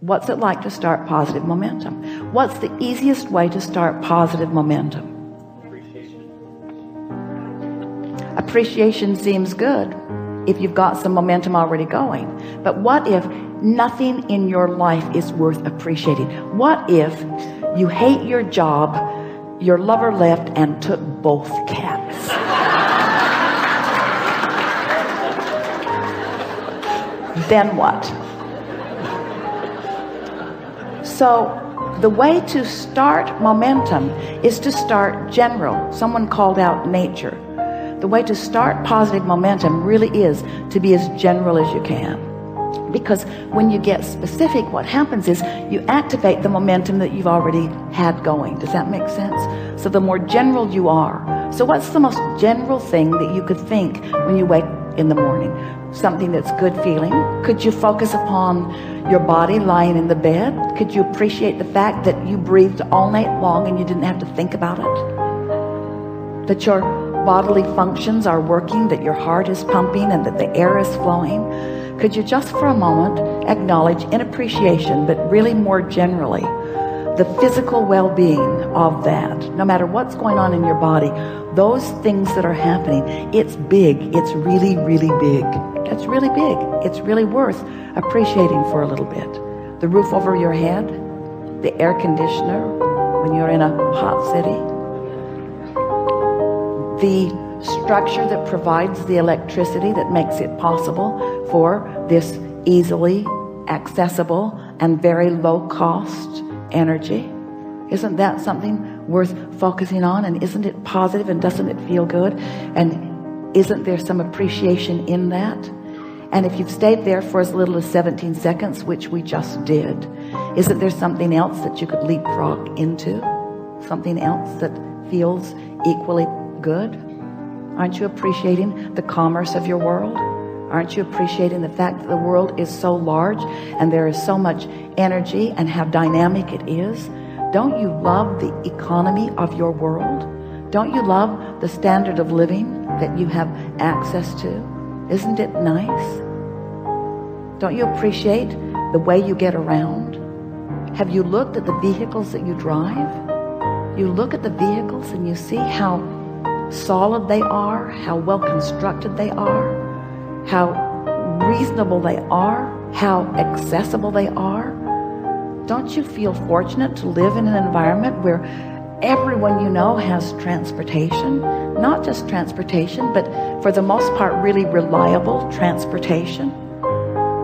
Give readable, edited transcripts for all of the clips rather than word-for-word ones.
What's it like to start positive momentum? What's the easiest way to start positive momentum? Appreciation seems good if you've got some momentum already going. But what if nothing in your life is worth appreciating? What if you hate your job, your lover left and took both cats? Then what? So the way to start momentum is to start general. Someone called out nature. The way to start positive momentum really is to be as general as you can. Because when you get specific, what happens is you activate the momentum that you've already had going. Does that make sense? So the more general you are. So what's the most general thing that you could think when you wake in the morning? Something that's good feeling. Could you focus upon your body lying in the bed? Could you appreciate the fact that you breathed all night long and you didn't have to think about it? That your bodily functions are working, that your heart is pumping and that the air is flowing? Could you just for a moment acknowledge in appreciation, but really more generally, the physical well-being of that? No matter what's going on in your body, those things that are happening, it's big. It's really, really big. It's really big. It's really worth appreciating for a little bit. The roof over your head, the air conditioner when you're in a hot city, the structure that provides the electricity that makes it possible for this easily accessible and very low cost energy. Isn't that something worth focusing on? And isn't it positive, and doesn't it feel good? And isn't there some appreciation in that? And if you've stayed there for as little as 17 seconds, which we just did, isn't there something else that you could leapfrog into? Something else that feels equally good? Aren't you appreciating the commerce of your world? Aren't you appreciating the fact that the world is so large and there is so much energy and how dynamic it is? Don't you love the economy of your world? Don't you love the standard of living that you have access to? Isn't it nice? Don't you appreciate the way you get around? Have you looked at the vehicles that you drive? You look at the vehicles and you see how solid they are, how well constructed they are, how reasonable they are, how accessible they are. Don't you feel fortunate to live in an environment where everyone you know has transportation? Not just transportation, but for the most part really reliable transportation.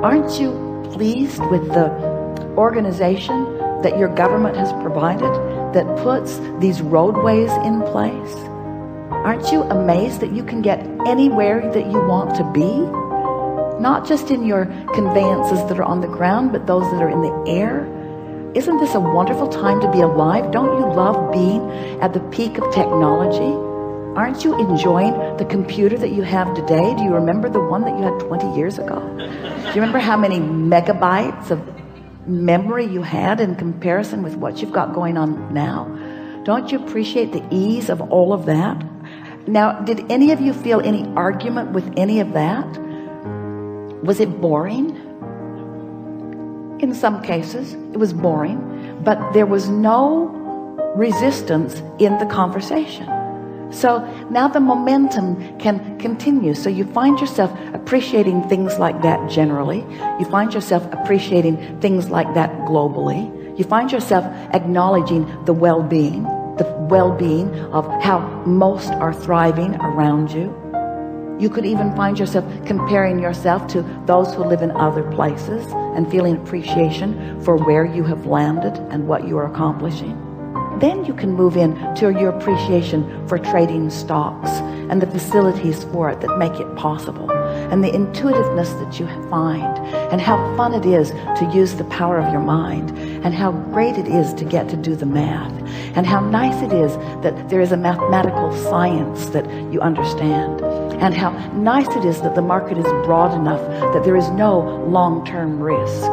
Aren't you pleased with the organization that your government has provided that puts these roadways in place? Aren't you amazed that you can get anywhere that you want to be? Not just in your conveyances that are on the ground, but those that are in the air. Isn't this a wonderful time to be alive? Don't you love being at the peak of technology? Aren't you enjoying the computer that you have today? Do you remember the one that you had 20 years ago? Do you remember how many megabytes of memory you had in comparison with what you've got going on now? Don't you appreciate the ease of all of that? Now, did any of you feel any argument with any of that? Was it boring? In some cases, it was boring, but there was no resistance in the conversation. So now the momentum can continue. So you find yourself appreciating things like that generally. You find yourself appreciating things like that globally. You find yourself acknowledging the well-being of how most are thriving around you. You could even find yourself comparing yourself to those who live in other places and feeling appreciation for where you have landed and what you are accomplishing. Then you can move into your appreciation for trading stocks and the facilities for it that make it possible, and the intuitiveness that you find, and how fun it is to use the power of your mind, and how great it is to get to do the math, and how nice it is that there is a mathematical science that you understand, and how nice it is that the market is broad enough that there is no long-term risk,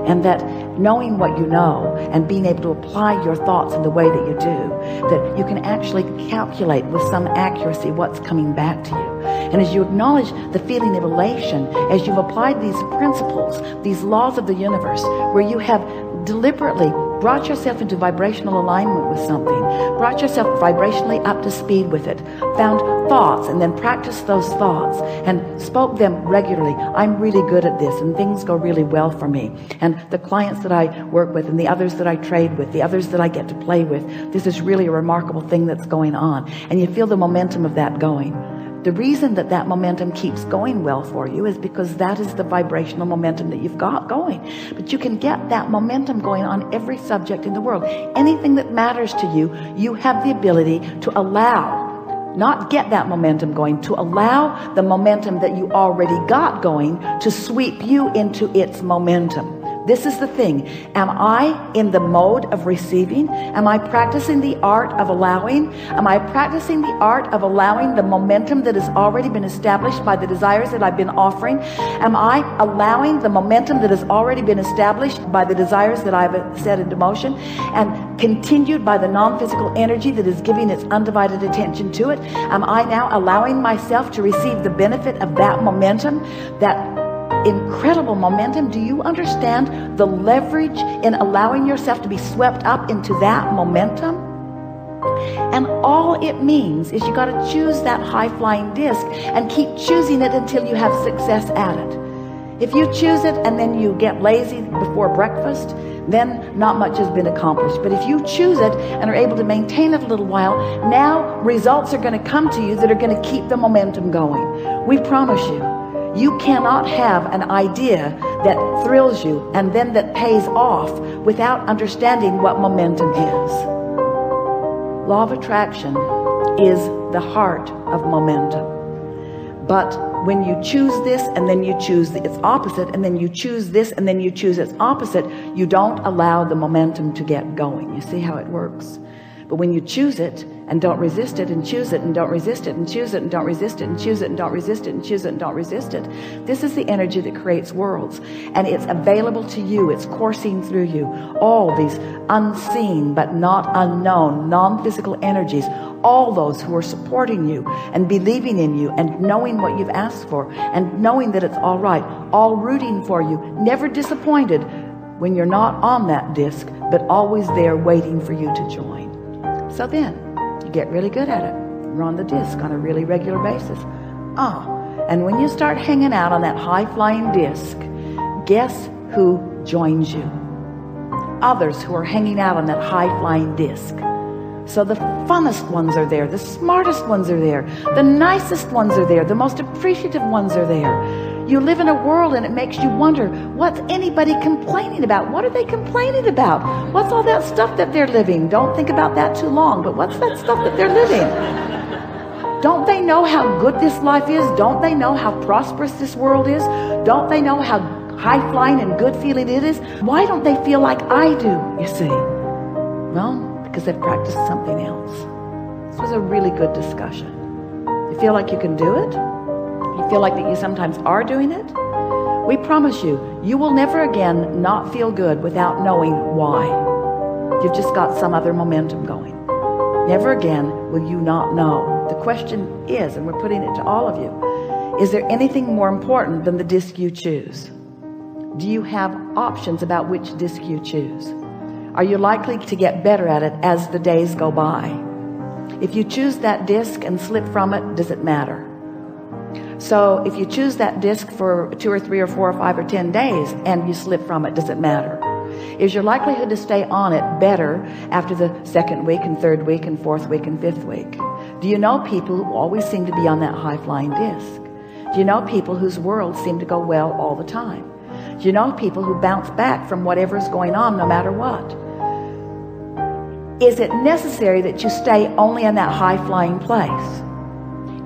and that knowing what you know and being able to apply your thoughts in the way that you do, that you can actually calculate with some accuracy what's coming back to you. And as you acknowledge the feeling of elation, as you've applied these principles, these laws of the universe, where you have deliberately brought yourself into vibrational alignment with something, brought yourself vibrationally up to speed with it, found thoughts and then practiced those thoughts and spoke them regularly. I'm really good at this and things go really well for me. And the clients that I work with and the others that I trade with, the others that I get to play with, this is really a remarkable thing that's going on. And you feel the momentum of that going. The reason that that momentum keeps going well for you is because that is the vibrational momentum that you've got going. But you can get that momentum going on every subject in the world. Anything that matters to you, you have the ability to allow, not get that momentum going, to allow the momentum that you already got going to sweep you into its momentum. This is the thing. Am I in the mode of receiving? Am I practicing the art of allowing? Am I practicing the art of allowing the momentum that has already been established by the desires that I've been offering? Am I allowing the momentum that has already been established by the desires that I've set into motion and continued by the non-physical energy that is giving its undivided attention to it? Am I now allowing myself to receive the benefit of that momentum, that incredible momentum? Do you understand the leverage in allowing yourself to be swept up into that momentum? And all it means is you got to choose that high-flying disc and keep choosing it until you have success at it. If you choose it and then you get lazy before breakfast, then not much has been accomplished. But if you choose it and are able to maintain it a little while, now results are going to come to you that are going to keep the momentum going. We promise you. You cannot have an idea that thrills you and then that pays off without understanding what momentum is. Law of attraction is the heart of momentum. But when you choose this and then you choose its opposite and then you choose this and then you choose its opposite, you don't allow the momentum to get going. You see how it works? But when you choose it and don't resist it and choose it and don't resist it and choose it and don't resist it and choose it and don't resist it and choose it and don't resist it, this is the energy that creates worlds, and it's available to you. It's coursing through you. All these unseen but not unknown non-physical energies, all those who are supporting you and believing in you and knowing what you've asked for and knowing that it's all right, all rooting for you, never disappointed when you're not on that disc, but always there waiting for you to join. So then you get really good at it. You're on the disc on a really regular basis. And when you start hanging out on that high-flying disc, guess who joins you? Others who are hanging out on that high-flying disc. So the funnest ones are there, the smartest ones are there, the nicest ones are there, the most appreciative ones are there. You live in a world and it makes you wonder, what's anybody complaining about? What are they complaining about? What's all that stuff that they're living? Don't think about that too long, but what's that stuff that they're living? Don't they know how good this life is? Don't they know how prosperous this world is? Don't they know how high-flying and good feeling it is? Why don't they feel like I do, you see? Well, because they've practiced something else. This was a really good discussion. You feel like you can do it? You feel like that you sometimes are doing it? We promise you, you will never again not feel good without knowing why. You've just got some other momentum going. Never again will you not know. The question is, and we're putting it to all of you, is there anything more important than the disc you choose? Do you have options about which disc you choose? Are you likely to get better at it as the days go by? If you choose that disc and slip from it, does it matter? So if you choose that disc for 2 or 3 or 4 or 5 or 10 days and you slip from it, does it matter? Is your likelihood to stay on it better after the 2nd week and 3rd week and 4th week and 5th week? Do you know people who always seem to be on that high-flying disc? Do you know people whose worlds seem to go well all the time? Do you know people who bounce back from whatever's going on no matter what? Is it necessary that you stay only in that high-flying place?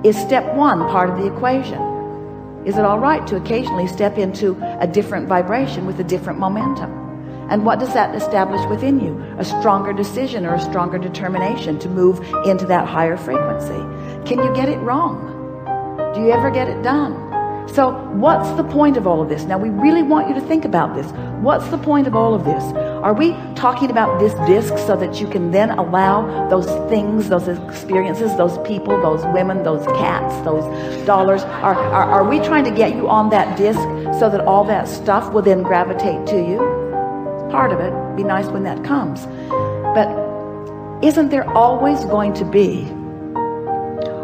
Is step 1 part of the equation? Is it all right to occasionally step into a different vibration with a different momentum? And what does that establish within you? A stronger decision or a stronger determination to move into that higher frequency. Can you get it wrong? Do Do you ever get it done? So what's the point of all of this? Now we really want you to think about this. What's the point of all of this? Are we talking about this disc so that you can then allow those things, those experiences, those people, those women, those cats, those dollars? Are we trying to get you on that disc so that all that stuff will then gravitate to you? It's part of it. It'd be nice when that comes. But isn't there always going to be,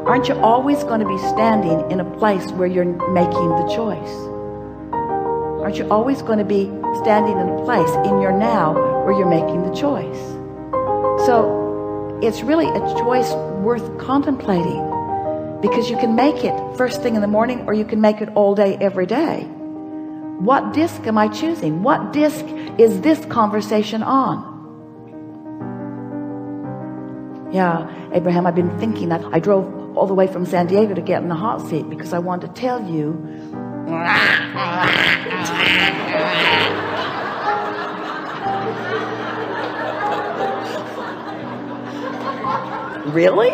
aren't you always going to be standing in a place where you're making the choice? Aren't you always going to be standing in a place in your now where you're making the choice? So it's really a choice worth contemplating, because you can make it first thing in the morning, or you can make it all day, every day. What disc am I choosing? What disc is this conversation on? Yeah, Abraham, I've been thinking. I drove all the way from San Diego to get in the hot seat because I wanted to tell you. Really?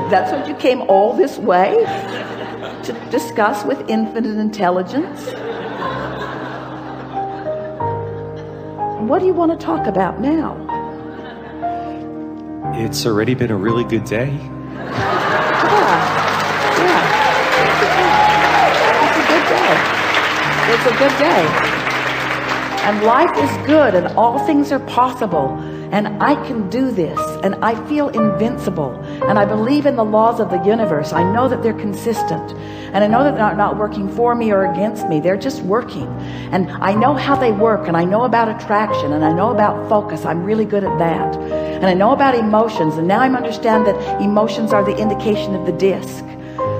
That's what you came all this way to discuss with infinite intelligence? What do you want to talk about now? It's already been a really good day. It's a good day. And life is good, and all things are possible, and I can do this, and I feel invincible, and I believe in the laws of the universe. I know that they're consistent, and I know that they're not working for me or against me. They're just working, and I know how they work, and I know about attraction, and I know about focus. I'm really good at that, and I know about emotions, and now I understand that emotions are the indication of the disc.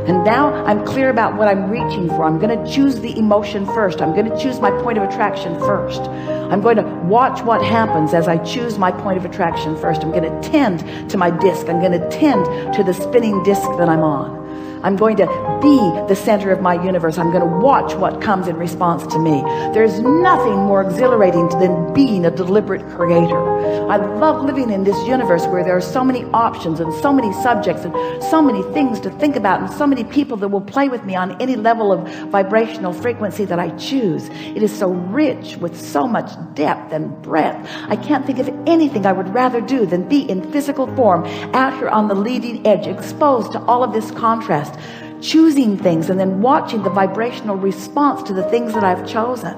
And now I'm clear about what I'm reaching for. I'm going to choose the emotion first. I'm going to choose my point of attraction first. I'm going to watch what happens as I choose my point of attraction first. I'm going to tend to my disc. I'm going to tend to the spinning disc that I'm on. I'm going to be the center of my universe. I'm going to watch what comes in response to me. There's nothing more exhilarating than being a deliberate creator. I love living in this universe where there are so many options and so many subjects and so many things to think about and so many people that will play with me on any level of vibrational frequency that I choose. It is so rich with so much depth and breadth. I can't think of anything I would rather do than be in physical form out here on the leading edge, exposed to all of this contrast, choosing things and then watching the vibrational response to the things that I've chosen.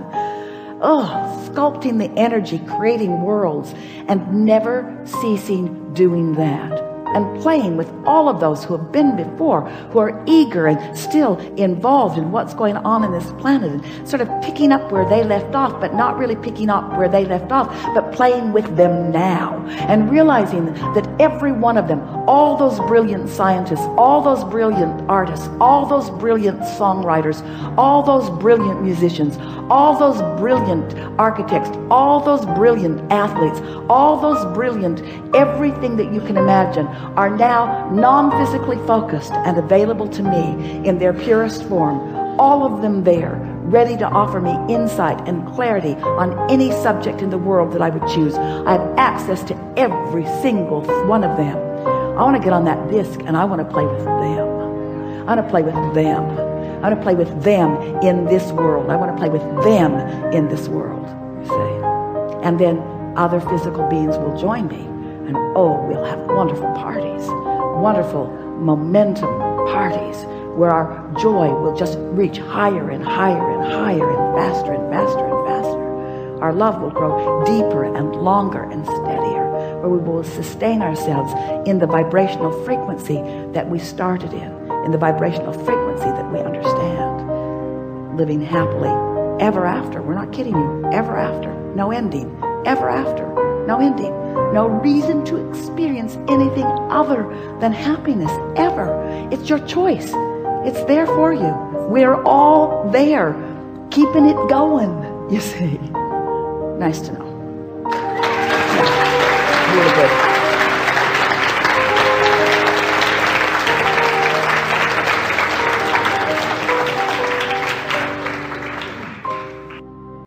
Sculpting the energy, creating worlds, and never ceasing doing that. And playing with all of those who have been before, who are eager and still involved in what's going on in this planet, and sort of picking up where they left off, but not really picking up where they left off, but playing with them now, and realizing that every one of them, all those brilliant scientists, all those brilliant artists, all those brilliant songwriters, all those brilliant musicians, all those brilliant architects, all those brilliant athletes, all those brilliant everything that you can imagine, are now non-physically focused and available to me in their purest form. All of them there, ready to offer me insight and clarity on any subject in the world that I would choose. I have access to every single one of them. I want to get on that disc and I want to play with them. I want to play with them. I want to play with them in this world. I want to play with them in this world, you see. And then other physical beings will join me. And we'll have wonderful parties, wonderful momentum parties where our joy will just reach higher and higher and higher and faster and faster and faster. Our love will grow deeper and longer and steadier, where we will sustain ourselves in the vibrational frequency that we started in the vibrational frequency that we understand. Living happily ever after. We're not kidding you. Ever after. No ending. Ever after. No ending. No reason to experience anything other than happiness ever. It's your choice. It's there for you. We're all there, keeping it going, you see. Nice to know. Really good.